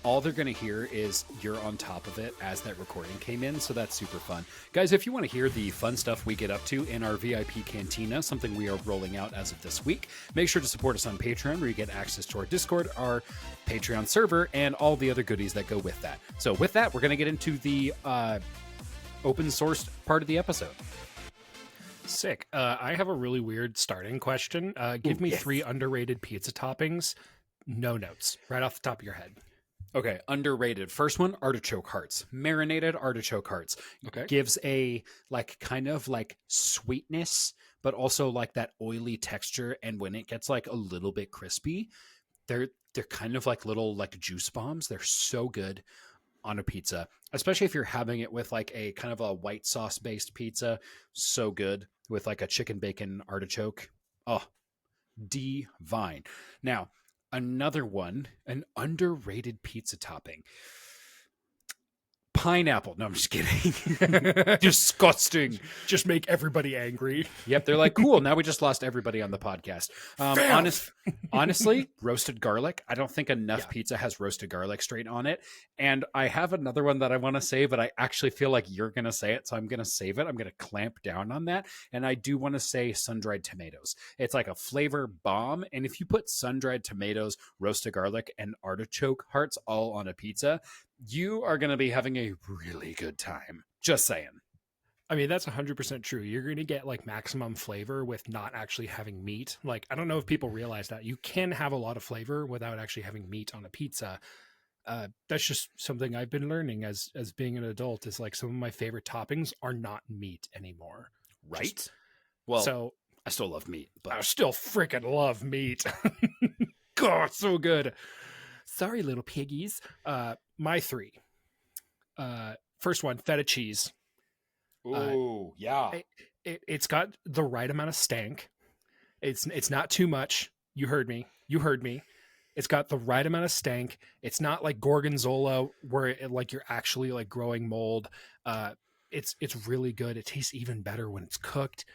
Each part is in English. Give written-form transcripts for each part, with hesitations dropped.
all they're going to hear is you're on top of it as that recording came in. So that's super fun. Guys, if you want to hear the fun stuff we get up to in our VIP Cantina, something we are rolling out as of this week, make sure to support us on Patreon, where you get access to our Discord, our Patreon server, and all the other goodies that go with that. So with that, we're going to get into the open sourced part of the episode. Sick. I have a really weird starting question. Give me 3 underrated pizza toppings. No notes. Right off the top of your head. Okay, underrated. First one, artichoke hearts. Marinated artichoke hearts. Okay. Gives a kind of sweetness, but also that oily texture. And when it gets a little bit crispy, they're kind of little juice bombs. They're so good on a pizza, especially if you're having it with a kind of a white sauce based pizza. So good with a chicken bacon artichoke. Oh, divine. Now, another one, an underrated pizza topping. Pineapple. No, I'm just kidding. Disgusting. Just make everybody angry. Yep, they're like, cool, now we just lost everybody on the podcast. Honestly, roasted garlic. I don't think enough pizza has roasted garlic straight on it. And I have another one that I want to say, but I actually feel like you're going to say it, so I'm going to save it. I'm going to clamp down on that. And I do want to say sun-dried tomatoes. It's like a flavor bomb. And if you put sun-dried tomatoes, roasted garlic, and artichoke hearts all on a pizza, you are going to be having a really good time. Just saying. I mean, that's 100% true. You're going to get maximum flavor with not actually having meat. I don't know if people realize that. You can have a lot of flavor without actually having meat on a pizza. That's just something I've been learning as being an adult, is some of my favorite toppings are not meat anymore. Right? So I still love meat, but I still freaking love meat. God, so good. Sorry, little piggies. My 3. First one, feta cheese. Ooh, yeah. It's got the right amount of stank. It's not too much. You heard me. It's got the right amount of stank. It's not like gorgonzola where you're actually growing mold. It's really good. It tastes even better when it's cooked.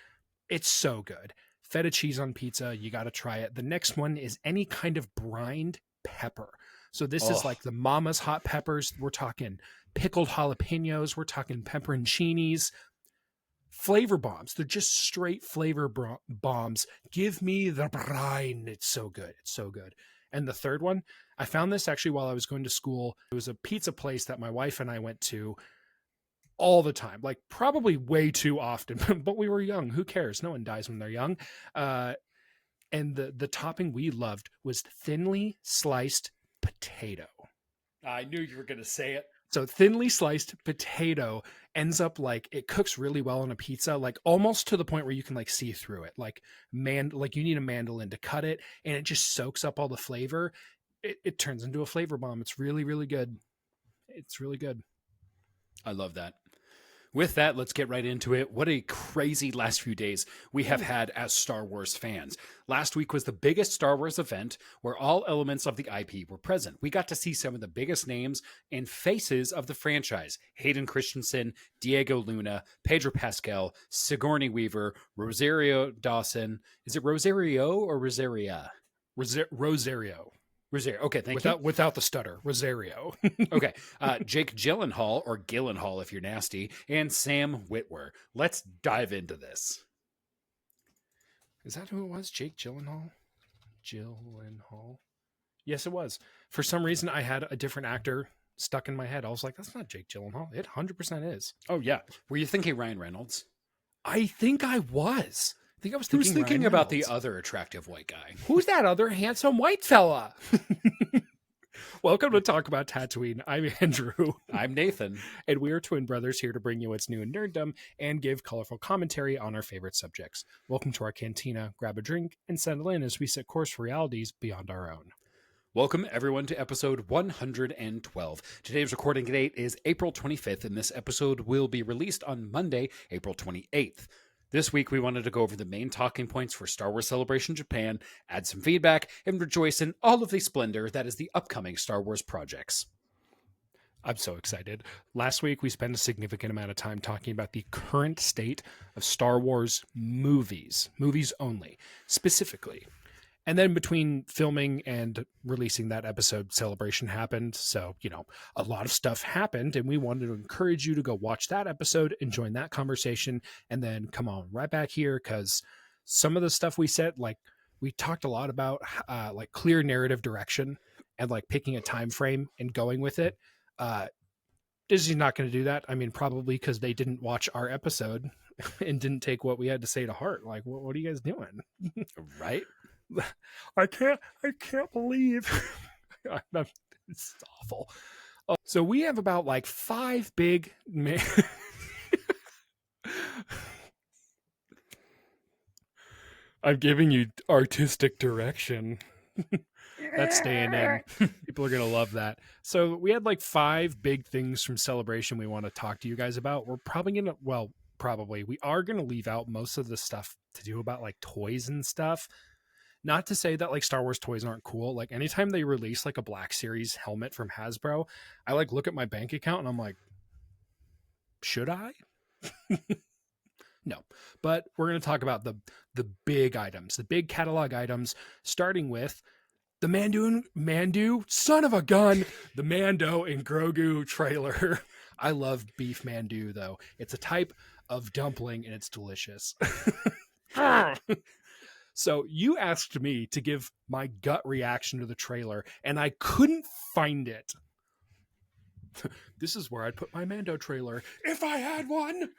It's so good. Feta cheese on pizza, you got to try it. The next one is any kind of brined pepper. So this is the Mama's hot peppers. We're talking pickled jalapenos. We're talking pepperoncinis. Flavor bombs. They're just straight flavor bombs. Give me the brine. It's so good. It's so good. And the third one, I found this actually while I was going to school. It was a pizza place that my wife and I went to all the time, probably way too often, but we were young. Who cares? No one dies when they're young. And the topping we loved was thinly sliced potato. I knew you were going to say it. So thinly sliced potato ends up it cooks really well on a pizza, almost to the point where you can see through it. You need a mandolin to cut it, and it just soaks up all the flavor. It turns into a flavor bomb. It's really, really good. It's really good. I love that. With that, let's get right into it. What a crazy last few days we have had as Star Wars fans. Last week was the biggest Star Wars event where all elements of the IP were present. We got to see some of the biggest names and faces of the franchise. Hayden Christensen, Diego Luna, Pedro Pascal, Sigourney Weaver, Rosario Dawson. Is it Rosario or Rosaria? Rosario. Okay, thank you. Without the stutter, Rosario. Okay, Jake Gyllenhaal, or Gyllenhaal if you're nasty, and Sam Witwer. Let's dive into this. Is that who it was? Jake Gyllenhaal? Yes, it was. For some reason, I had a different actor stuck in my head. I was like, that's not Jake Gyllenhaal. It 100% is. Oh, yeah. Were you thinking Ryan Reynolds? I think I was. I was thinking about the other attractive white guy. Who's that other handsome white fella? Welcome to Talk About Tatooine. I'm Andrew. I'm Nathan. And we are twin brothers here to bring you what's new in nerddom and give colorful commentary on our favorite subjects. Welcome to our cantina. Grab a drink and settle in as we set course for realities beyond our own. Welcome, everyone, to episode 112. Today's recording date is April 25th, and this episode will be released on Monday, April 28th. This week, we wanted to go over the main talking points for Star Wars Celebration Japan, add some feedback, and rejoice in all of the splendor that is the upcoming Star Wars projects. I'm so excited. Last week, we spent a significant amount of time talking about the current state of Star Wars movies only, specifically. And then between filming and releasing that episode, Celebration happened. So, a lot of stuff happened, and we wanted to encourage you to go watch that episode and join that conversation, and then come on right back here, because some of the stuff we said, like, we talked a lot about like clear narrative direction and like picking a time frame and going with it. Disney's not going to do that. I mean, probably because they didn't watch our episode and didn't take what we had to say to heart. Like, what are you guys doing? Right? I can't believe it's awful. So we have about like 5 big I'm giving you artistic direction. That's staying in. People are going to love that. So we had like 5 big things from Celebration we want to talk to you guys about. We're probably going to, we are going to leave out most of the stuff to do about like toys and stuff. Not to say that like Star Wars toys aren't cool. Like anytime they release like a Black Series helmet from Hasbro, I like look at my bank account and I'm like, should I? No, but we're going to talk about the big items, the big catalog items, starting with the Mandu, son of a gun, the Mando and Grogu trailer. I love beef Mandu, though. It's a type of dumpling, and it's delicious. So you asked me to give my gut reaction to the trailer, and I couldn't find it. This is where I'd put my Mando trailer if I had one.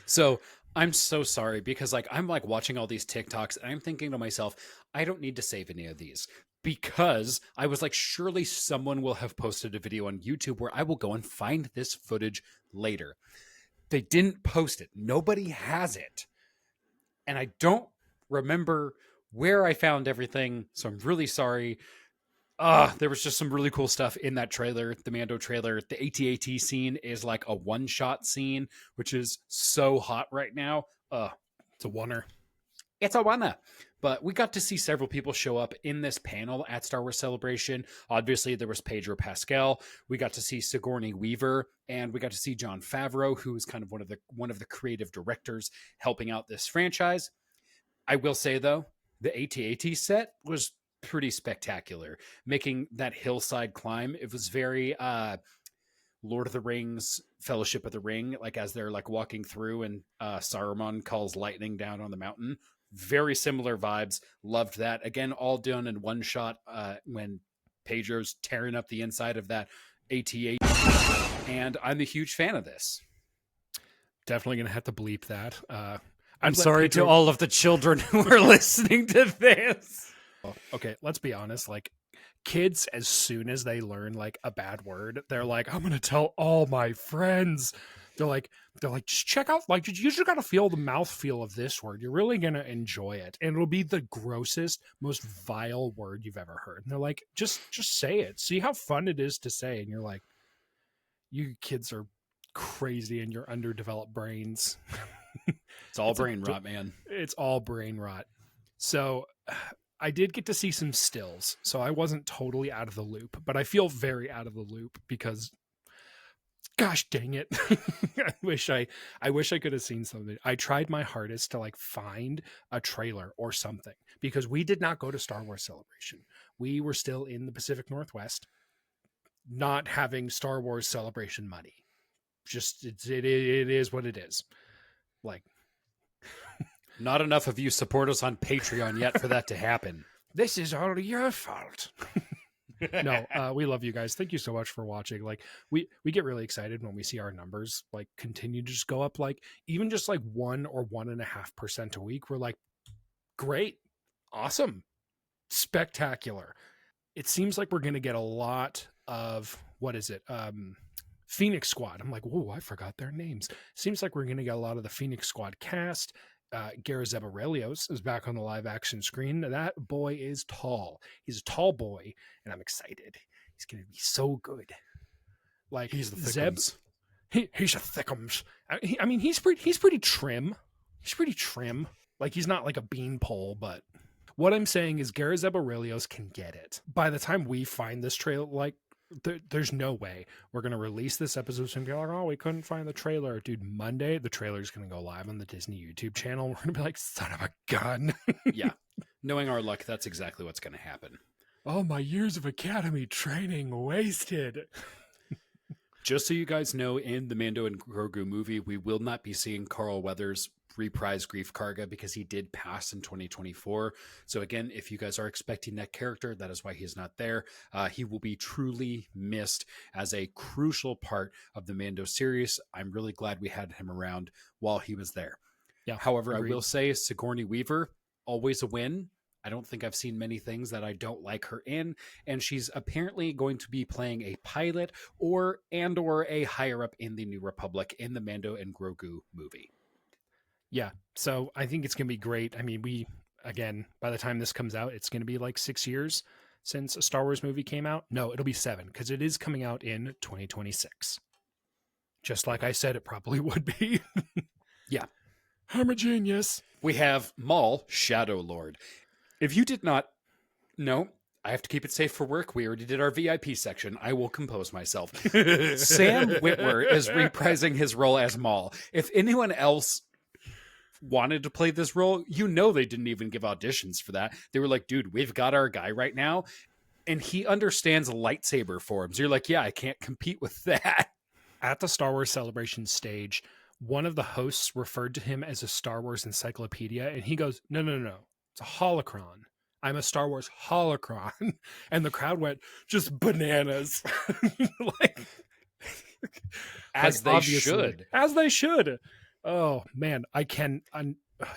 So I'm so sorry, because like I'm like watching all these TikToks and I'm thinking to myself, I don't need to save any of these, because I was like, surely someone will have posted a video on YouTube where I will go and find this footage later. They didn't post it. Nobody has it. And I don't remember where I found everything. So I'm really sorry. There was just some really cool stuff in that trailer, the Mando trailer. The AT-AT scene is like a one-shot scene, which is so hot right now. It's a oneer. It's a wanna. But we got to see several people show up in this panel at Star Wars Celebration. Obviously, there was Pedro Pascal. We got to see Sigourney Weaver, and we got to see Jon Favreau, who is kind of one of the creative directors helping out this franchise. I will say, though, the AT-AT set was pretty spectacular. Making that hillside climb, it was very Lord of the Rings, Fellowship of the Ring, like as they're like walking through and Saruman calls lightning down on the mountain. Very similar vibes. Loved that. Again, all done in one shot when Pedro's tearing up the inside of that AT-AT. And I'm a huge fan of this. Definitely going to have to bleep that. I'm sorry to all of the children who are listening to this. Okay, let's be honest. Like, kids, as soon as they learn like a bad word, they're like, I'm going to tell all my friends. They're like, just check out, like, you just got to feel the mouthfeel of this word. You're really going to enjoy it. And it'll be the grossest, most vile word you've ever heard. And they're like, just say it. See how fun it is to say. And you're like, you kids are crazy in your underdeveloped brains. It's all brain rot, man. It's all brain rot. So I did get to see some stills, so I wasn't totally out of the loop, but I feel very out of the loop because, gosh dang it. I wish I could have seen something. I tried my hardest to like find a trailer or something, because we did not go to Star Wars Celebration. We were still in the Pacific Northwest, not having Star Wars Celebration money. Just it is what it is. Like, not enough of you support us on Patreon yet for that to happen. This is all your fault. No, we love you guys. Thank you so much for watching. Like, we get really excited when we see our numbers like continue to just go up, like even just like 1 or 1.5% a week. We're like, great, awesome, spectacular. It seems like we're going to get a lot of, what is it? Phoenix Squad. I'm like, whoa, I forgot their names. Seems like we're going to get a lot of the Phoenix Squad cast. Gareth Aurelios is back on the live action screen. That boy is tall. He's a tall boy, and I'm excited. He's going to be so good. Like, he's the thickums. He's a thickums. I mean, he's pretty trim. He's pretty trim. Like, he's not like a beanpole, but what I'm saying is Gareth Aurelios can get it. By the time we find this trailer, like, there's no way we're going to release this episode and be like, oh, we couldn't find the trailer. Dude, Monday, the trailer's going to go live on the Disney YouTube channel. We're going to be like, son of a gun. Yeah. Knowing our luck, that's exactly what's going to happen. All my years of academy training wasted. Just so you guys know, in the Mando and Grogu movie, we will not be seeing Carl Weathers reprise Grief Karga because he did pass in 2024. So again, if you guys are expecting that character, that is why he's not there. He will be truly missed as a crucial part of the Mando series. I'm really glad we had him around while he was there. Yeah. However, agreed. I will say Sigourney Weaver, always a win. I don't think I've seen many things that I don't like her in, and she's apparently going to be playing a pilot or a higher up in the New Republic in the Mando and Grogu movie. Yeah, so I think it's going to be great. I mean, again, by the time this comes out, it's going to be like 6 years since a Star Wars movie came out. No, it'll be 7 because it is coming out in 2026. Just like I said, it probably would be. Yeah. I'm a genius. We have Maul, Shadow Lord. If you did not know, I have to keep it safe for work. We already did our VIP section. I will compose myself. Sam Witwer is reprising his role as Maul. If anyone else wanted to play this role, you know they didn't even give auditions for that. They were like, dude, we've got our guy right now, and he understands lightsaber forms. You're like, yeah, I can't compete with that. At the Star Wars Celebration stage, one of the hosts referred to him as a Star Wars encyclopedia, and he goes, no, it's a holocron. I'm a Star Wars holocron. And the crowd went just bananas. As they should. As they should. Oh, man.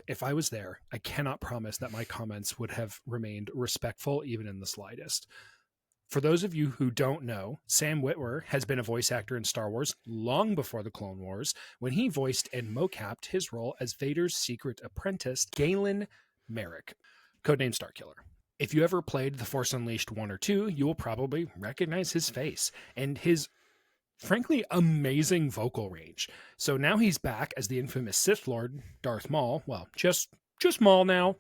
If I was there, I cannot promise that my comments would have remained respectful, even in the slightest. For those of you who don't know, Sam Witwer has been a voice actor in Star Wars long before the Clone Wars, when he voiced and mocapped his role as Vader's secret apprentice, Galen Merrick, codename Starkiller. If you ever played The Force Unleashed 1 or 2, you will probably recognize his face and his, frankly, amazing vocal range. So now he's back as the infamous Sith Lord, Darth Maul. Well, just Maul now.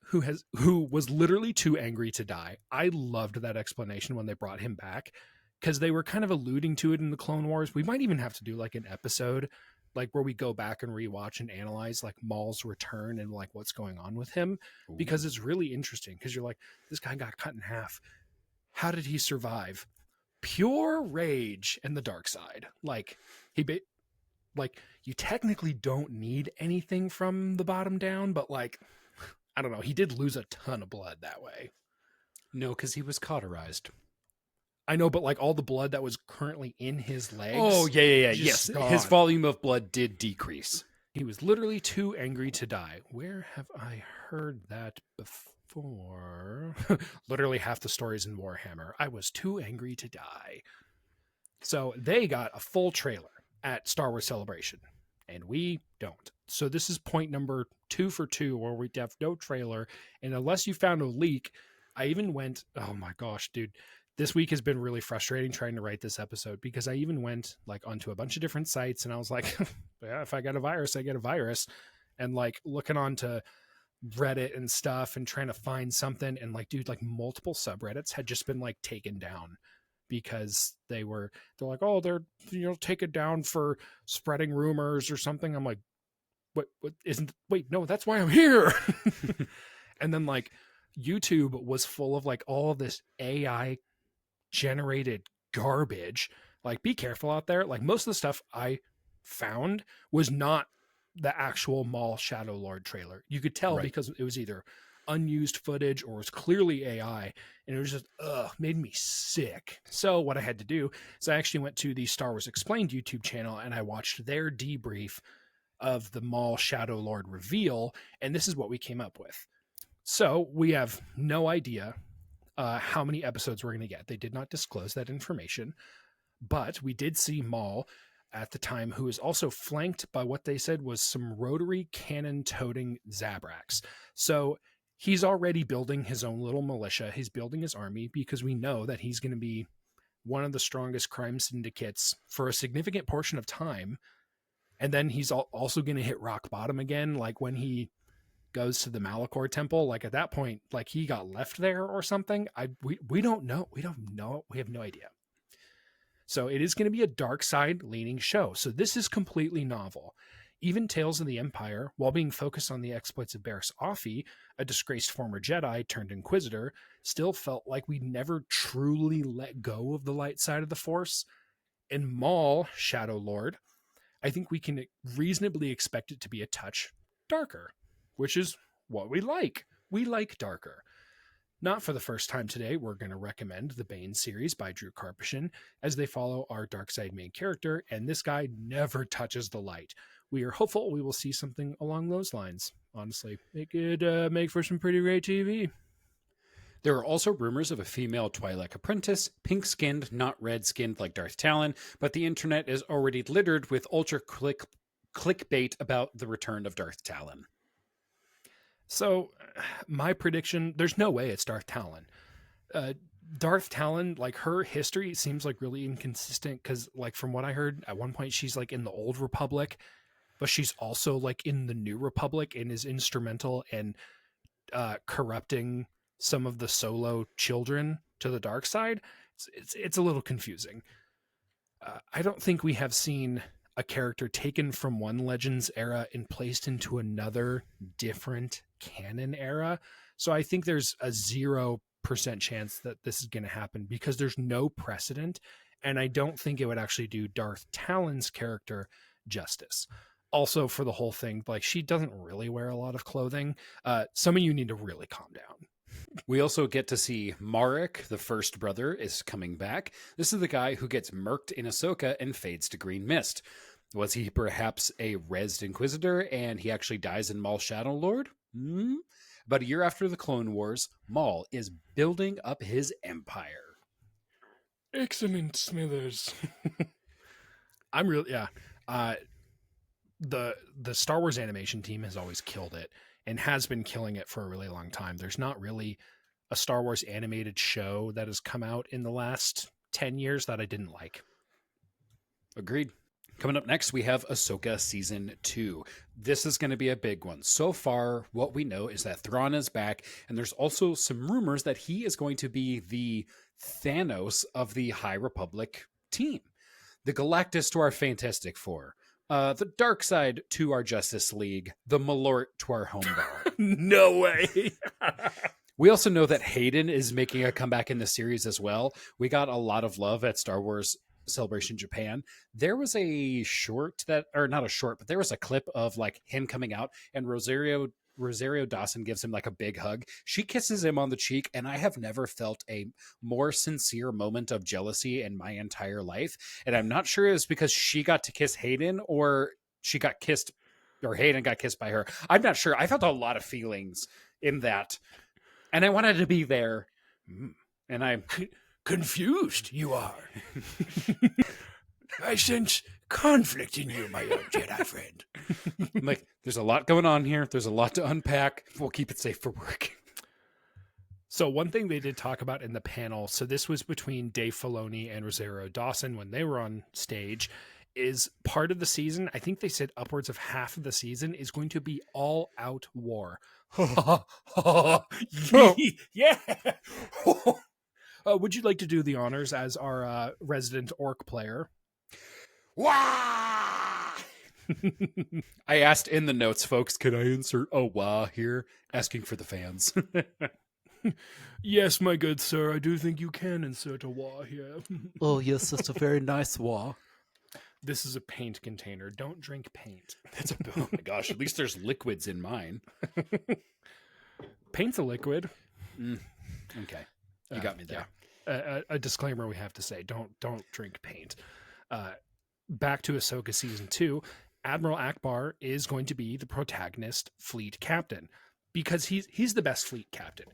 Who was literally too angry to die. I loved that explanation when they brought him back, because they were kind of alluding to it in the Clone Wars. We might even have to do like an episode like where we go back and rewatch and analyze like Maul's return and like what's going on with him. Ooh. Because it's really interesting, because you're like, this guy got cut in half. How did he survive? Pure rage and the dark side. Like you technically don't need anything from the bottom down, but like, I don't know. He did lose a ton of blood that way. No, because he was cauterized. I know, but like all the blood that was currently in his legs. Oh, yeah. Yes, gone. His volume of blood did decrease. He was literally too angry to die. Where have I heard that before? Literally half the stories in Warhammer. I was too angry to die. So they got a full trailer at Star Wars Celebration, and we don't. So this is point number 2 for 2, where we have no trailer. And unless you found a leak, I even went, oh my gosh, dude, this week has been really frustrating trying to write this episode, because I even went like onto a bunch of different sites, and I was like, yeah, if I get a virus, I get a virus. And like looking onto Reddit and stuff and trying to find something. And like, dude, like multiple subreddits had just been like taken down because they're like, oh, they're, take it down for spreading rumors or something. I'm like, wait, no, that's why I'm here. And then like YouTube was full of like all of this AI generated garbage. Like, be careful out there. Like, most of the stuff I found was not the actual Maul Shadow Lord trailer. You could tell, right, because it was either unused footage or was clearly AI, and it was just made me sick. So what I had to do is I actually went to the Star Wars Explained YouTube channel, and I watched their debrief of the Maul Shadow Lord reveal, and this is what we came up with. So we have no idea how many episodes we're going to get. They did not disclose that information, but we did see Maul at the time, who is also flanked by what they said was some rotary cannon toting Zabraks. So he's already building his own little militia. He's building his army, because we know that he's going to be one of the strongest crime syndicates for a significant portion of time. And then he's also going to hit rock bottom again, like when he goes to the Malachor temple. Like at that point, like he got left there or something. We don't know. We don't know. We have no idea. So it is going to be a dark side leaning show. So this is completely novel. Even Tales of the Empire, while being focused on the exploits of Barriss Offee, a disgraced former Jedi turned Inquisitor, still felt like we never truly let go of the light side of the Force. In Maul, Shadow Lord, I think we can reasonably expect it to be a touch darker, which is what we like. We like darker. Not for the first time today, we're going to recommend the Bane series by Drew Karpyshyn, as they follow our dark side main character, and this guy never touches the light. We are hopeful we will see something along those lines. Honestly, it could make for some pretty great TV. There are also rumors of a female Twi'lek apprentice, pink-skinned, not red-skinned like Darth Talon, but the internet is already littered with clickbait about the return of Darth Talon. So, my prediction, there's no way it's Darth Talon. Darth Talon, like, her history seems like really inconsistent, because, like, from what I heard, at one point she's like in the Old Republic, but she's also like in the New Republic and is instrumental in corrupting some of the Solo children to the dark side. It's a little confusing. I don't think we have seen a character taken from one Legends era and placed into another different canon era. So I think there's a 0% chance that this is going to happen, because there's no precedent. And I don't think it would actually do Darth Talon's character justice. Also, for the whole thing, like, she doesn't really wear a lot of clothing. Some of you need to really calm down. We also get to see Marek, the first brother, is coming back. This is the guy who gets murked in Ahsoka and fades to green mist. Was he perhaps a rezzed Inquisitor and he actually dies in Maul Shadow Lord? But a year after the Clone Wars, Maul is building up his empire. Excellent, Smithers. I'm really, yeah. The Star Wars animation team has always killed it and has been killing it for a really long time. There's not really a Star Wars animated show that has come out in the last 10 years that I didn't like. Agreed. Coming up next, we have Ahsoka Season 2. This is going to be a big one. So far, what we know is that Thrawn is back, and there's also some rumors that he is going to be the Thanos of the High Republic team. The Galactus to our Fantastic Four. The Dark Side to our Justice League. The Malort to our Homeball. No way! We also know that Hayden is making a comeback in the series as well. We got a lot of love at Star Wars Celebration Japan. There was a short that, or not a short, but there was a clip of like him coming out, and Rosario Dawson gives him like a big hug. She kisses him on the cheek, and I have never felt a more sincere moment of jealousy in my entire life. And I'm not sure it's because she got to kiss Hayden or she got kissed, or Hayden got kissed by her. I'm not sure. I felt a lot of feelings in that, and I wanted to be there. And I'm confused. You are. I sense conflict in you, my young Jedi friend. Like, there's a lot going on here. There's a lot to unpack. We'll keep it safe for work. So one thing they did talk about in the panel, so this was between Dave Filoni and Rosario Dawson when they were on stage, is part of the season, I think they said upwards of half of the season, is going to be all out war. Yeah. Would you like to do the honors as our resident orc player? Wah! I asked in the notes, folks, can I insert a wah here? Asking for the fans. Yes, my good sir, I do think you can insert a wah here. Oh, yes, that's a very nice wah. This is a paint container. Don't drink paint. Oh my gosh, at least there's liquids in mine. Paint's a liquid. Okay. You got me there. Yeah. A disclaimer we have to say, don't drink paint. Back to Ahsoka Season 2, Admiral Akbar is going to be the protagonist fleet captain, because he's the best fleet captain.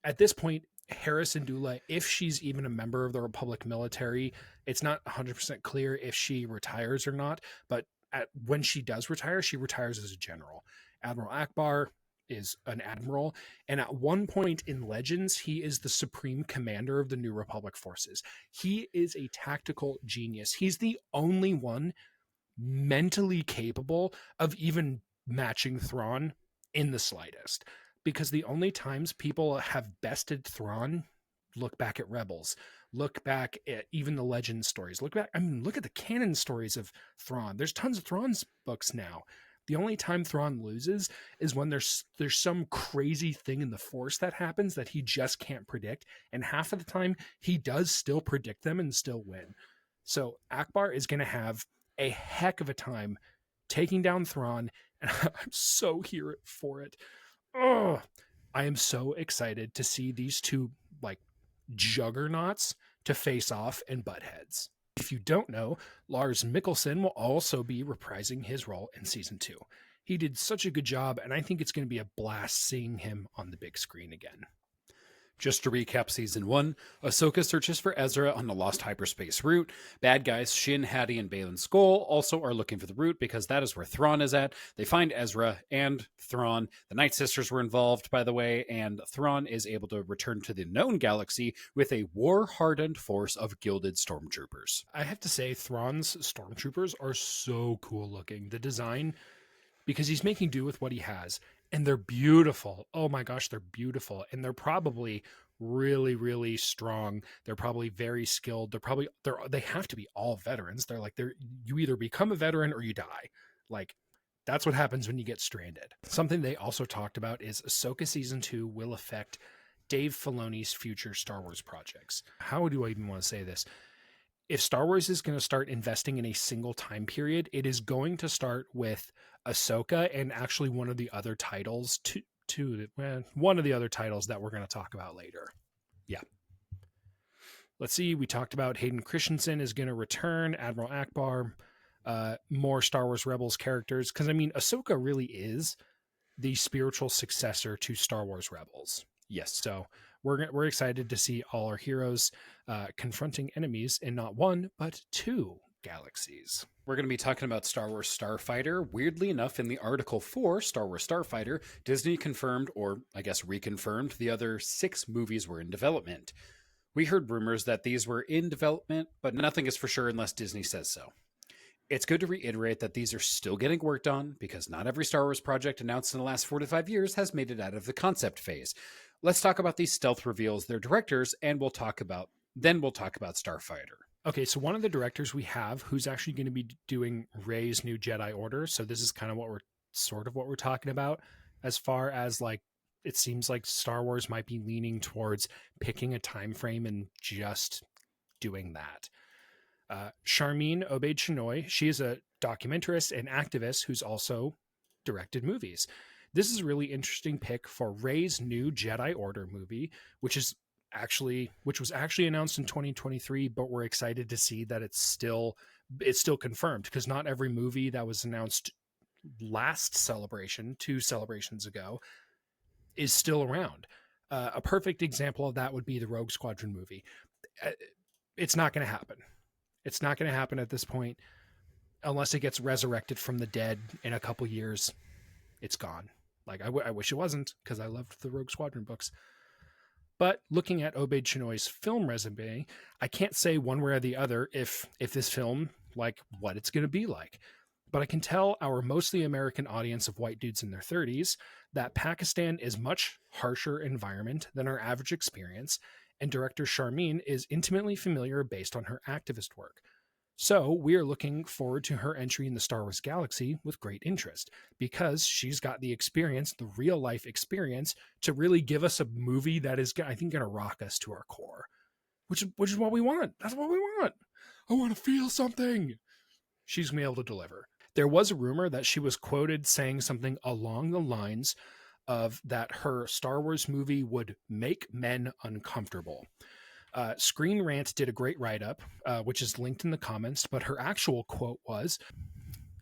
At this point, Hera Syndulla, if she's even a member of the Republic military, it's not 100% clear if she retires or not, but when she does retire, she retires as a general. Admiral Akbar is an admiral, and at one point in Legends, he is the supreme commander of the New Republic forces. He is a tactical genius. He's the only one mentally capable of even matching Thrawn in the slightest, because the only times people have bested Thrawn, look back at Rebels, Look back at even the legend stories. Look back. I mean, look at the canon stories of Thrawn. There's tons of Thrawn's books now. The only time Thrawn loses is when there's some crazy thing in the Force that happens that he just can't predict. And half of the time, he does still predict them and still win. So Akbar is going to have a heck of a time taking down Thrawn, and I'm so here for it. Oh, I am so excited to see these two like juggernauts to face off and butt heads. If you don't know, Lars Mikkelsen will also be reprising his role in season 2. He did such a good job, and I think it's going to be a blast seeing him on the big screen again. Just to recap season 1, Ahsoka searches for Ezra on the lost hyperspace route. Bad guys Shin, Hattie, and Baylan Skoll also are looking for the route because that is where Thrawn is at. They find Ezra and Thrawn. The Night Sisters were involved, by the way, and Thrawn is able to return to the known galaxy with a war-hardened force of gilded stormtroopers. I have to say, Thrawn's stormtroopers are so cool looking. The design, because he's making do with what he has. And they're beautiful. Oh my gosh, they're beautiful. And they're probably really, really strong. They're probably very skilled. They have to be all veterans. You either become a veteran or you die. Like, that's what happens when you get stranded. Something they also talked about is Ahsoka season 2 will affect Dave Filoni's future Star Wars projects. How do I even want to say this? If Star Wars is going to start investing in a single time period, it is going to start with Ahsoka and actually one of the other titles one of the other titles that we're going to talk about later. Yeah. Let's see. We talked about Hayden Christensen is going to return, Admiral Akbar, more Star Wars Rebels characters. Because, I mean, Ahsoka really is the spiritual successor to Star Wars Rebels. Yes. So we're excited to see all our heroes confronting enemies in not one, but 2 galaxies. We're going to be talking about Star Wars Starfighter. Weirdly enough, in the article for Star Wars Starfighter, Disney confirmed, or I guess reconfirmed, the other 6 movies were in development. We heard rumors that these were in development, but nothing is for sure unless Disney says so. It's good to reiterate that these are still getting worked on because not every Star Wars project announced in the last 4 to 5 years has made it out of the concept phase. Let's talk about these stealth reveals, their directors, and we'll talk about Starfighter. Okay, so one of the directors we have who's actually going to be doing Rey's New Jedi Order. So this is kind of what we're talking about as far as like, it seems like Star Wars might be leaning towards picking a time frame and just doing that. Charmin Obaid-Chinoy, she is a documentarist and activist who's also directed movies. This is a really interesting pick for Rey's New Jedi Order movie, which was actually announced in 2023, but we're excited to see that it's still confirmed because not every movie that was announced last celebration, 2 celebrations ago, is still around. A perfect example of that would be the Rogue Squadron movie. It's not going to happen. It's not going to happen at this point unless it gets resurrected from the dead in a couple years. It's gone. Like I wish it wasn't because I loved the Rogue Squadron books. But looking at Obaid-Chinoy's film resume, I can't say one way or the other if this film, like what it's going to be like. But I can tell our mostly American audience of white dudes in their 30s that Pakistan is much harsher environment than our average experience, and director Charmin is intimately familiar based on her activist work. So we are looking forward to her entry in the Star Wars galaxy with great interest because she's got the experience, the real life experience to really give us a movie that is, I think, going to rock us to our core, which is what we want. That's what we want. I want to feel something. She's going to be able to deliver. There was a rumor that she was quoted saying something along the lines of that her Star Wars movie would make men uncomfortable. Screen Rant did a great write-up, which is linked in the comments, but her actual quote was,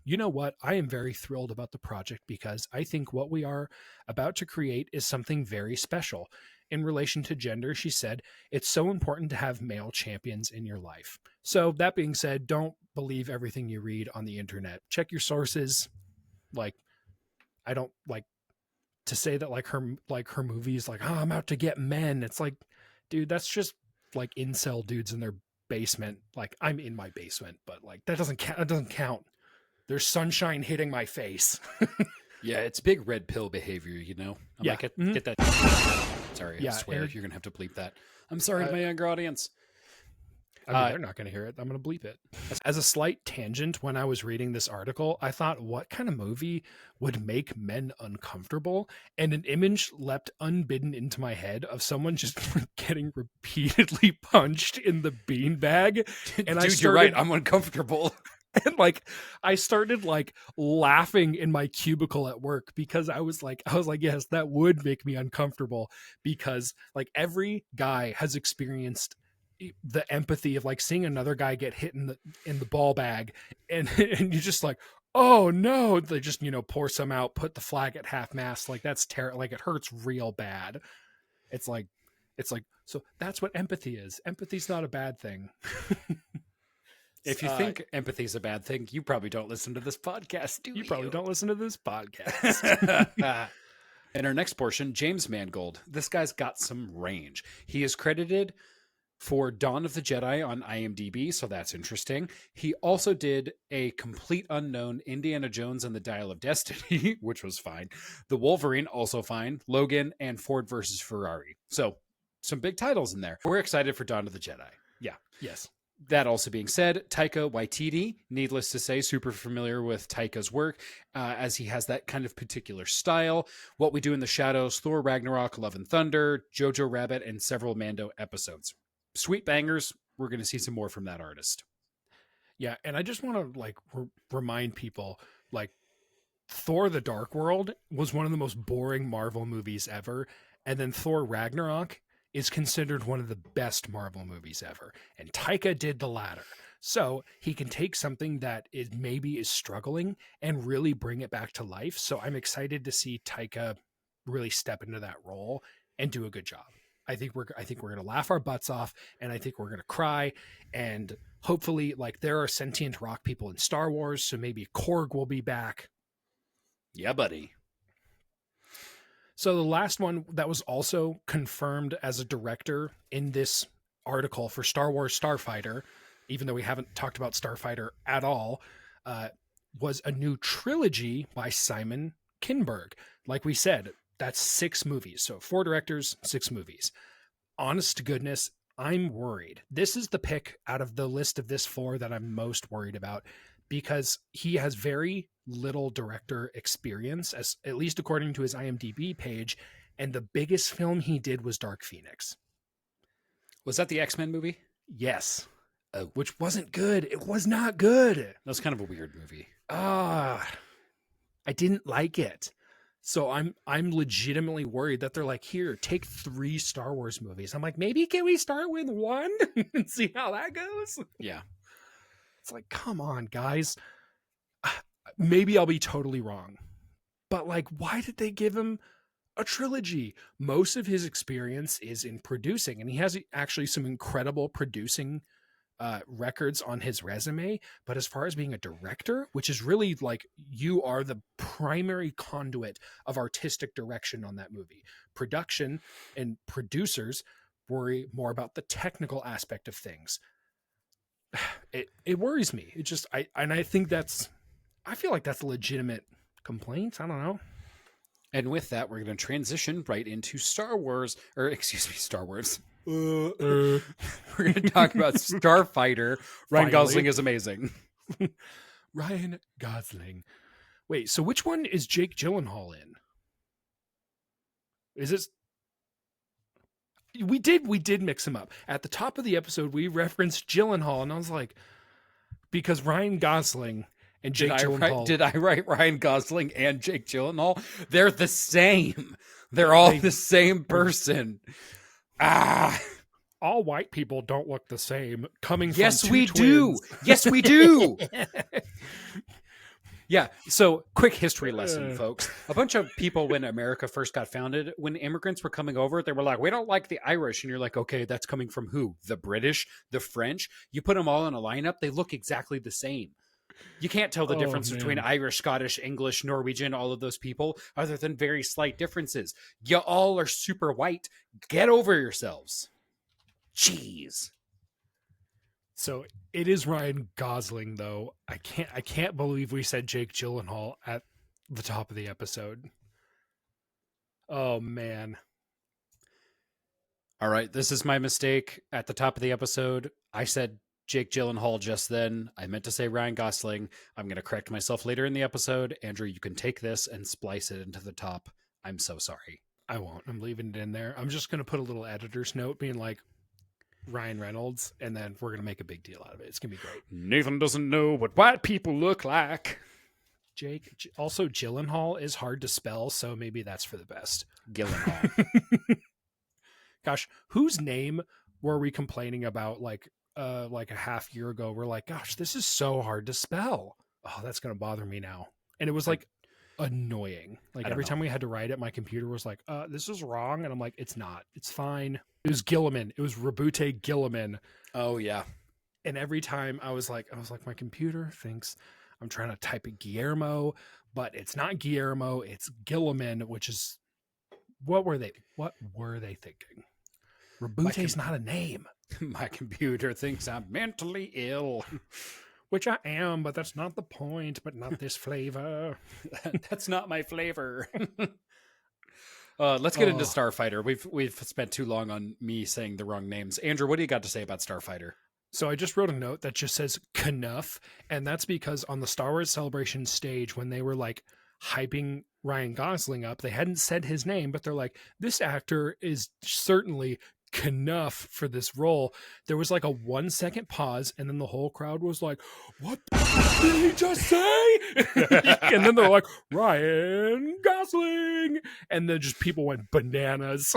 "You know what? I am very thrilled about the project because I think what we are about to create is something very special. In relation to gender," she said, "it's so important to have male champions in your life." So that being said, don't believe everything you read on the internet. Check your sources. Like, I don't like to say that like her movie is like, "Oh, I'm out to get men." It's like, dude, that's just like incel dudes in their basement. Like, I'm in my basement, but like that doesn't count. There's sunshine hitting my face. Yeah, it's big red pill behavior, you know? Yeah. Get that. Sorry, I swear you're going to have to bleep that. I'm sorry to my younger audience. I mean, they're not going to hear it. I'm going to bleep it. As a slight tangent, when I was reading this article, I thought, what kind of movie would make men uncomfortable? And an image leapt unbidden into my head of someone just getting repeatedly punched in the beanbag. And Dude, you're right. I'm uncomfortable. And I started laughing in my cubicle at work because I was like, yes, that would make me uncomfortable, because every guy has experienced the empathy of seeing another guy get hit in the ball bag, and and you're just like, oh no, they just pour some out, put the flag at half mast, that's terrible, it hurts real bad. It's like so that's what empathy is. Empathy's not a bad thing. If you think empathy is a bad thing, you probably don't listen to this podcast, do you? You probably don't listen to this podcast. In our next portion, James Mangold. This guy's got some range. He is credited for Dawn of the Jedi on IMDb, so that's interesting. He also did a complete unknown Indiana Jones and the Dial of Destiny, which was fine. The Wolverine, also fine. Logan, and Ford versus Ferrari. So some big titles in there. We're excited for Dawn of the Jedi. Yeah. Yes. That also being said, Taika Waititi, needless to say, super familiar with Taika's work, as he has that kind of particular style. What We Do in the Shadows, Thor Ragnarok, Love and Thunder, Jojo Rabbit, and several Mando episodes. Sweet bangers. We're going to see some more from that artist. Yeah, and I just want to remind people, Thor: The Dark World was one of the most boring Marvel movies ever, and then Thor Ragnarok is considered one of the best Marvel movies ever, and Taika did the latter. So he can take something that maybe is struggling and really bring it back to life. So I'm excited to see Taika really step into that role and do a good job. I think we're going to laugh our butts off, and I think we're going to cry, and hopefully there are sentient rock people in Star Wars, so maybe Korg will be back. Yeah, buddy. So the last one that was also confirmed as a director in this article for Star Wars Starfighter, even though we haven't talked about Starfighter at all, was a new trilogy by Simon Kinberg. Like we said, that's 6 movies. So 4 directors, 6 movies. Honest to goodness, I'm worried. This is the pick out of the list of this 4 that I'm most worried about, because he has very little director experience, as at least according to his IMDb page, and the biggest film he did was Dark Phoenix. Was that the X-Men movie? Yes. Oh. Which wasn't good. It was not good. That was kind of a weird movie. I didn't like it. So I'm legitimately worried that they're like, here, take 3 Star Wars movies. I'm like, maybe can we start with 1 and see how that goes? Yeah. It's like, come on, guys. Maybe I'll be totally wrong, but why did they give him a trilogy? Most of his experience is in producing, and he has actually some incredible producing records on his resume. But as far as being a director, which is really you are the primary conduit of artistic direction on that movie, production and producers worry more about the technical aspect of things. It worries me. It just, I think I feel like that's a legitimate complaint. I don't know. And with that, we're going to transition right into Star Wars. We're going to talk about Starfighter. Ryan Gosling is amazing. Ryan Gosling. Wait, so which one is Jake Gyllenhaal in? Is this... We did mix him up. At the top of the episode, we referenced Gyllenhaal, and I was like, because Ryan Gosling and Jake Gyllenhaal... Did I write Ryan Gosling and Jake Gyllenhaal? They're the same. They're all the same person. All white people don't look the same. Yes, we do. Yes, we do. Yeah. So, quick history lesson, folks. A bunch of people, when America first got founded, when immigrants were coming over, they were like, we don't like the Irish. And you're like, okay, that's coming from who? The British, the French. You put them all in a lineup, they look exactly the same. You can't tell the difference between Irish, Scottish, English, Norwegian, all of those people, other than very slight differences. You all are super white. Get over yourselves. Jeez. So it is Ryan Gosling, though. I can't believe we said Jake Gyllenhaal at the top of the episode. Oh man. All right, this is my mistake. At the top of the episode, I said Jake Gyllenhaal just then. I meant to say Ryan Gosling. I'm going to correct myself later in the episode. Andrew, you can take this and splice it into the top. I'm so sorry. I won't. I'm leaving it in there. I'm just going to put a little editor's note being like Ryan Reynolds, and then we're going to make a big deal out of it. It's going to be great. Nathan doesn't know what white people look like. Jake. Also, Gyllenhaal is hard to spell, so maybe that's for the best. Gyllenhaal. Gosh, whose name were we complaining about like a half year ago? We're like, gosh, this is so hard to spell. Oh, that's going to bother me now. And it was like annoying. Like every time we had to write it, my computer was like, this is wrong. And I'm like, it's not. It's fine. It was Gilliman. It was Rabute Gilliman. Oh, yeah. And every time I was like, my computer thinks I'm trying to type it Guillermo, but it's not Guillermo. It's Gilliman, which is what were they thinking? Rabute's not a name. My computer thinks I'm mentally ill. Which I am, but that's not the point, but not this flavor. That's not my flavor. Let's get into Starfighter. We've spent too long on me saying the wrong names. Andrew, what do you got to say about Starfighter? So I just wrote a note that just says Knuff, and that's because on the Star Wars Celebration stage, when they were like hyping Ryan Gosling up, they hadn't said his name, but they're like, this actor is certainly Knuff for this role. There was like a 1 second pause, and then the whole crowd was like, what did he just say? And then they're like, Ryan Gosling, and then just people went bananas.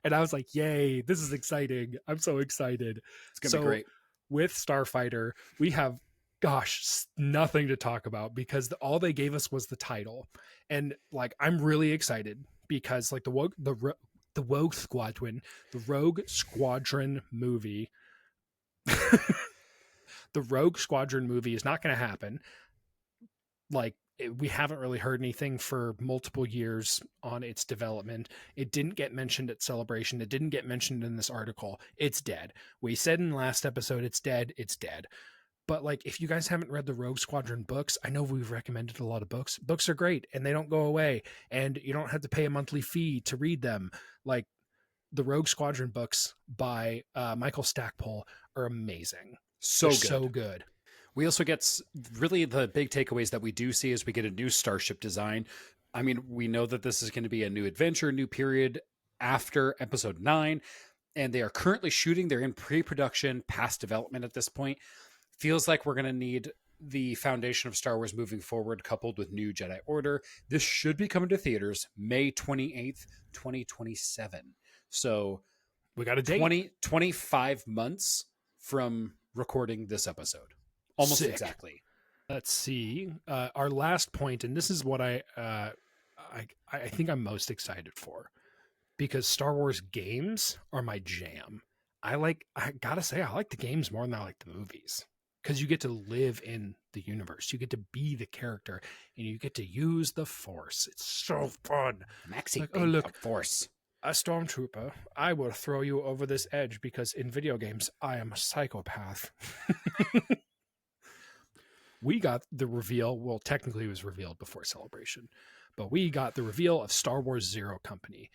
And I was like, yay, this is exciting. I'm so excited. It's gonna be great. With Starfighter, we have nothing to talk about because all they gave us was the title. And like, I'm really excited because like the Rogue Squadron movie, the Rogue Squadron movie is not going to happen. Like, we haven't really heard anything for multiple years on its development. It didn't get mentioned at Celebration. It didn't get mentioned in this article. It's dead. We said in the last episode, it's dead. It's dead. But like, if you guys haven't read the Rogue Squadron books, I know we've recommended a lot of books. Books are great and they don't go away, and you don't have to pay a monthly fee to read them. Like, the Rogue Squadron books by Michael Stackpole are amazing. So good. We also get really the big takeaways that we do see is we get a new starship design. I mean, we know that this is going to be a new adventure, new period after episode 9, and they are currently shooting. They're in pre-production, past development at this point. Feels like we're going to need the foundation of Star Wars moving forward, coupled with New Jedi Order. This should be coming to theaters May 28th, 2027. So we got a date. 25 months from recording this episode. Almost Sick. Exactly. Let's see. Our last point, and this is what I think I'm most excited for, because Star Wars games are my jam. I gotta say, I like the games more than I like the movies, because you get to live in the universe. You get to be the character, and you get to use the Force. It's so fun. Maxi, like, oh, look, Force. A stormtrooper, I will throw you over this edge because in video games, I am a psychopath. We got the reveal. Well, technically it was revealed before Celebration, but we got the reveal of Star Wars Zero Company.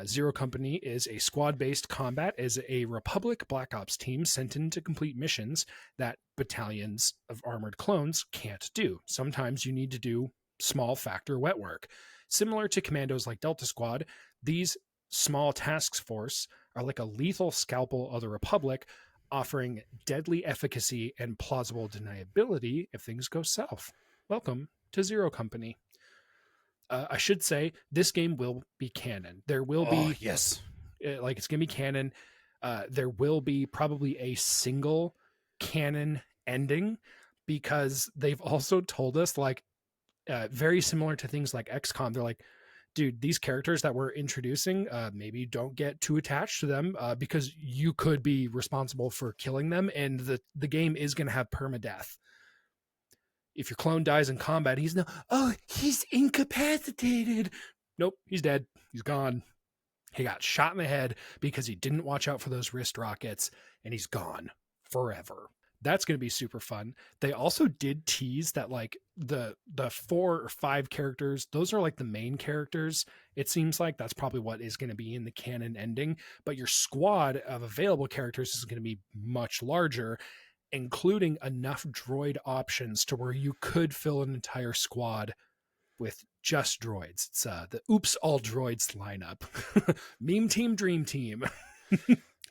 Zero Company is a squad-based combat as a Republic Black Ops team sent in to complete missions that battalions of armored clones can't do. Sometimes you need to do small factor wet work. Similar to commandos like Delta Squad, these small task force are like a lethal scalpel of the Republic, offering deadly efficacy and plausible deniability if things go south. Welcome to Zero Company. I should say this game will be canon. There will be, yes, like, it's going to be canon. There will be probably a single canon ending, because they've also told us, like, very similar to things like XCOM. They're like, dude, these characters that we're introducing, maybe don't get too attached to them because you could be responsible for killing them, and the game is going to have permadeath. If your clone dies in combat, he's incapacitated. Nope, he's dead. He's gone. He got shot in the head because he didn't watch out for those wrist rockets, and he's gone forever. That's going to be super fun. They also did tease that, like, the 4 or 5 characters, those are like the main characters. It seems like that's probably what is going to be in the canon ending, but your squad of available characters is going to be much larger, including enough droid options to where you could fill an entire squad with just droids. It's the oops all droids lineup. Meme team, dream team.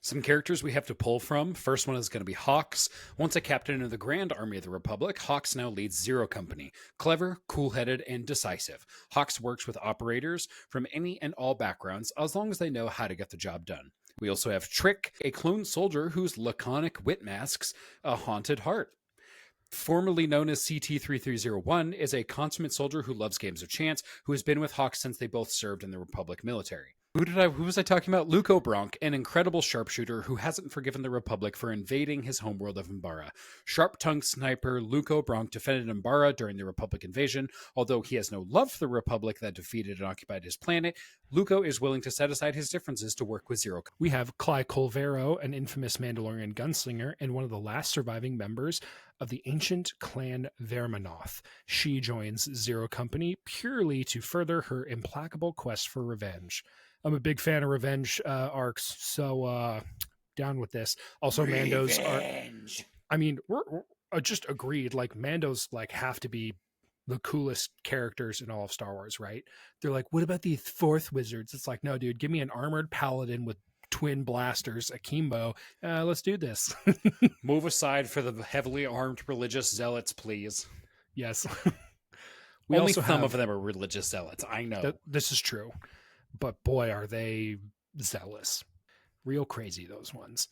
Some characters we have to pull from. First one is going to be Hawks. Once a captain of the Grand Army of the Republic, Hawks now leads Zero Company. Clever, cool-headed, and decisive. Hawks works with operators from any and all backgrounds as long as they know how to get the job done. We also have Trick, a clone soldier whose laconic wit masks a haunted heart. Formerly known as CT-3301, is a consummate soldier who loves games of chance, who has been with Hawks since they both served in the Republic military. Who was I talking about? Luco Bronk, an incredible sharpshooter who hasn't forgiven the Republic for invading his homeworld of Umbara. Sharp-tongued sniper Luco Bronk defended Umbara during the Republic invasion. Although he has no love for the Republic that defeated and occupied his planet, Luco is willing to set aside his differences to work with Zero. We have Cly Colvero, an infamous Mandalorian gunslinger and one of the last surviving members of the ancient clan Verminoth. She joins Zero Company purely to further her implacable quest for revenge. I'm a big fan of revenge arcs, so down with this. Also, Mando's are. I mean, we're just agreed. Like Mando's like have to be the coolest characters in all of Star Wars, right? They're like, what about the fourth wizards? It's like, no, dude, give me an armored paladin with twin blasters, akimbo. Let's do this. Move aside for the heavily armed religious zealots, please. Yes. Only some of them are religious zealots. I know. This is true. But boy, are they zealous. Real crazy, those ones.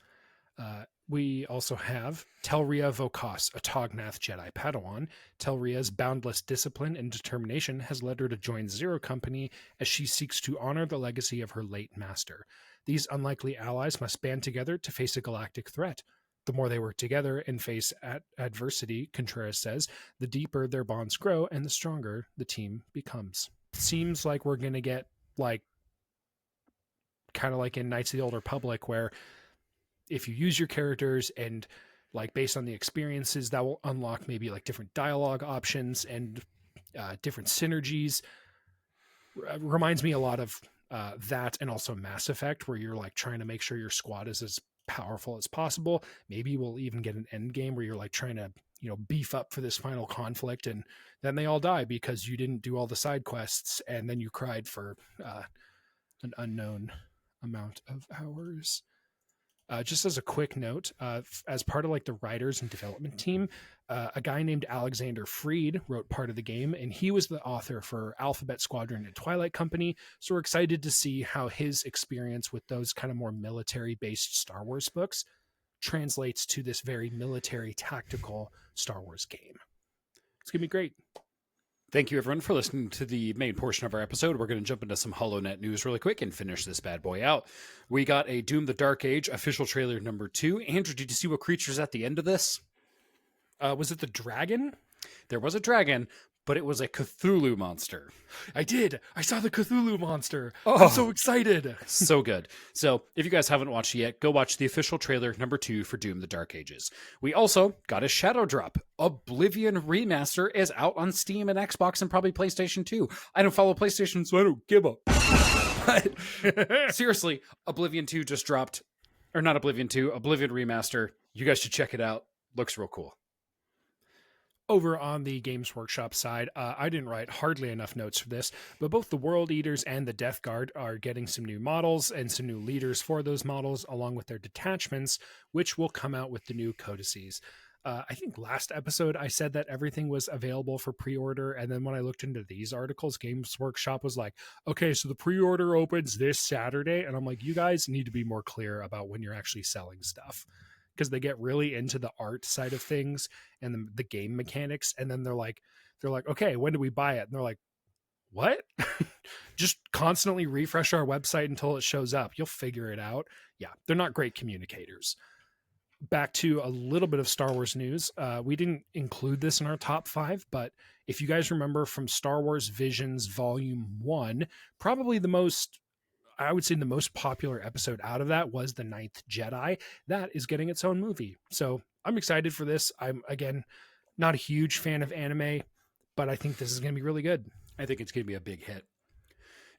We also have Telria Vokos, a Tognath Jedi Padawan. Telria's boundless discipline and determination has led her to join Zero Company as she seeks to honor the legacy of her late master. These unlikely allies must band together to face a galactic threat. The more they work together and face adversity, Contreras says, the deeper their bonds grow and the stronger the team becomes. Seems like we're going to get like kind of like in Knights of the Old Republic, where if you use your characters and like based on the experiences, that will unlock maybe like different dialogue options and different synergies. Reminds me a lot of that, and also Mass Effect, where you're like trying to make sure your squad is as powerful as possible. Maybe we'll even get an end game where you're like trying to, you know, beef up for this final conflict, and then they all die because you didn't do all the side quests, and then you cried for an unknown amount of hours. Just as a quick note, as part of like the writers and development team, a guy named Alexander Freed wrote part of the game, and he was the author for Alphabet Squadron and Twilight Company. So we're excited to see how his experience with those kind of more military-based Star Wars books translates to this very military tactical Star Wars game. It's gonna be great. Thank you, everyone, for listening to the main portion of our episode. We're going to jump into some HoloNet news really quick and finish this bad boy out. We got a Doom the Dark Age official trailer number 2. Andrew, did you see what creature's at the end of this? Was it the dragon? There was a dragon, but it was a Cthulhu monster. I did. I saw the Cthulhu monster. Oh, I'm so excited. So good. So if you guys haven't watched it yet, go watch the official trailer number 2 for Doom the Dark Ages. We also got a shadow drop. Oblivion Remaster is out on Steam and Xbox and probably PlayStation 2. I don't follow PlayStation, so I don't give a... But seriously, Oblivion 2 just dropped. Or not Oblivion 2, Oblivion Remaster. You guys should check it out. Looks real cool. Over on the Games Workshop side, I didn't write hardly enough notes for this, but both the World Eaters and the Death Guard are getting some new models and some new leaders for those models, along with their detachments, which will come out with the new codices. I think last episode I said that everything was available for pre-order, and then when I looked into these articles, Games Workshop was like, okay, so the pre-order opens this Saturday, and I'm like, you guys need to be more clear about when you're actually selling stuff. Because they get really into the art side of things and the game mechanics, and then they're like, okay, when do we buy it? And they're like, what? Just constantly refresh our website until it shows up. You'll figure it out. Yeah, they're not great communicators. Back to a little bit of Star Wars news. We didn't include this in our top 5, but if you guys remember from Star Wars Visions Volume 1, probably the most popular episode out of that was The Ninth Jedi. That is getting its own movie. So I'm excited for this. I'm, again, not a huge fan of anime, but I think this is going to be really good. I think it's going to be a big hit.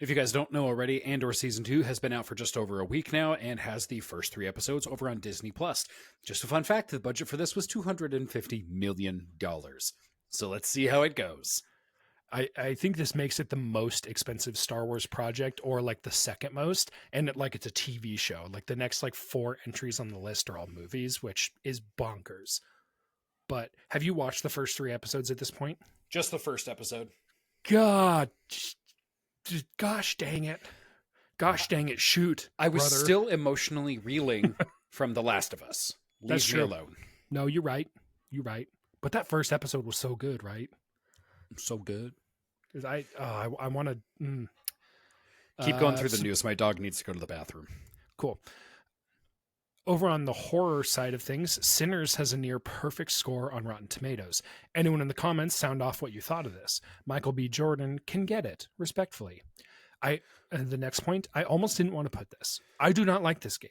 If you guys don't know already, Andor Season 2 has been out for just over a week now and has the first 3 episodes over on Disney+. Just a fun fact, the budget for this was $250 million. So let's see how it goes. I think this makes it the most expensive Star Wars project, or like the second most, and it's a TV show. Like the next 4 entries on the list are all movies, which is bonkers. But have you watched the first 3 episodes at this point? Just the first episode. God, gosh dang it. Gosh dang it, shoot. I was brother. still emotionally reeling from The Last of Us. Leave me alone. No, you're right. You're right. But that first episode was so good, right? So good. I want to... Keep going through the news. My dog needs to go to the bathroom. Cool. Over on the horror side of things, Sinners has a near perfect score on Rotten Tomatoes. Anyone in the comments, sound off what you thought of this. Michael B. Jordan can get it, respectfully. And the next point, I almost didn't want to put this. I do not like this game.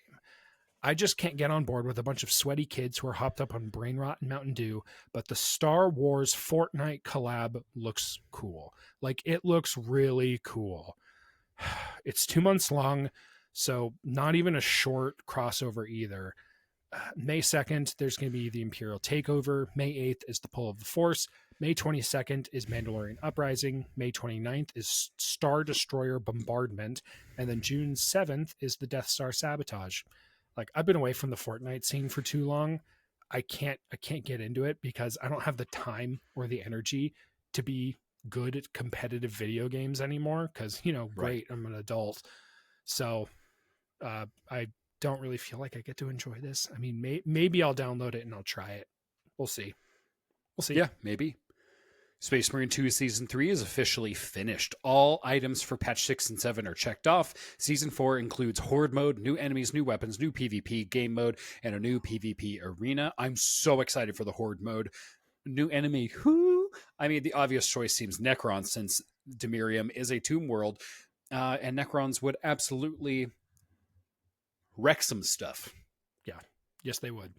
I just can't get on board with a bunch of sweaty kids who are hopped up on brain rot and Mountain Dew, but the Star Wars Fortnite collab looks cool. It looks really cool. It's 2 months long, so not even a short crossover either. May 2nd, there's going to be the Imperial Takeover. May 8th is the Pull of the Force. May 22nd is Mandalorian Uprising. May 29th is Star Destroyer Bombardment. And then June 7th is the Death Star Sabotage. I've been away from the Fortnite scene for too long. I can't get into it because I don't have the time or the energy to be good at competitive video games anymore. Because, great, I'm an adult. So I don't really feel like I get to enjoy this. I mean, maybe I'll download it and I'll try it. We'll see. Yeah, maybe. Space Marine 2 Season 3 is officially finished. All items for patch 6 and 7 are checked off. Season 4 includes Horde mode, new enemies, new weapons, new PvP game mode, and a new PvP arena. I'm so excited for the Horde mode. New enemy, who? I mean, the obvious choice seems Necron, since Demirium is a tomb world, and Necrons would absolutely wreck some stuff. Yeah. Yes, they would.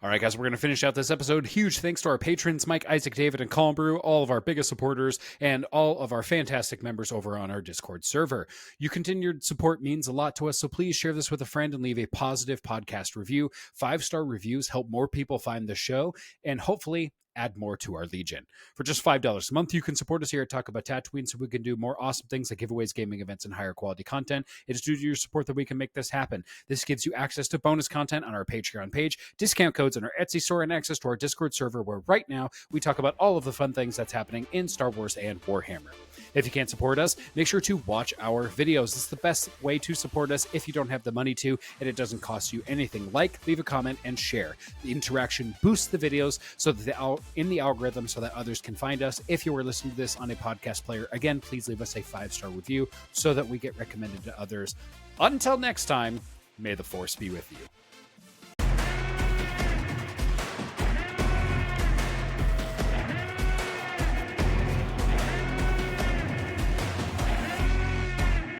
All right, guys, we're going to finish out this episode. Huge thanks to our patrons, Mike, Isaac, David, and Colin Brew, all of our biggest supporters, and all of our fantastic members over on our Discord server. Your continued support means a lot to us, so please share this with a friend and leave a positive podcast review. 5-star reviews help more people find the show, and hopefully add more to our Legion. For just $5 a month, you can support us here at Talk About Tatooine so we can do more awesome things like giveaways, gaming events, and higher quality content. It is due to your support that we can make this happen. This gives you access to bonus content on our Patreon page, discount codes on our Etsy store, and access to our Discord server where right now we talk about all of the fun things that's happening in Star Wars and Warhammer. If you can't support us, make sure to watch our videos. It's the best way to support us if you don't have the money to, and it doesn't cost you anything. Leave a comment, and share. The interaction boosts the videos so that in the algorithm so that others can find us. If you are listening to this on a podcast player, again, please leave us a 5-star review so that we get recommended to others. Until next time, may the Force be with you.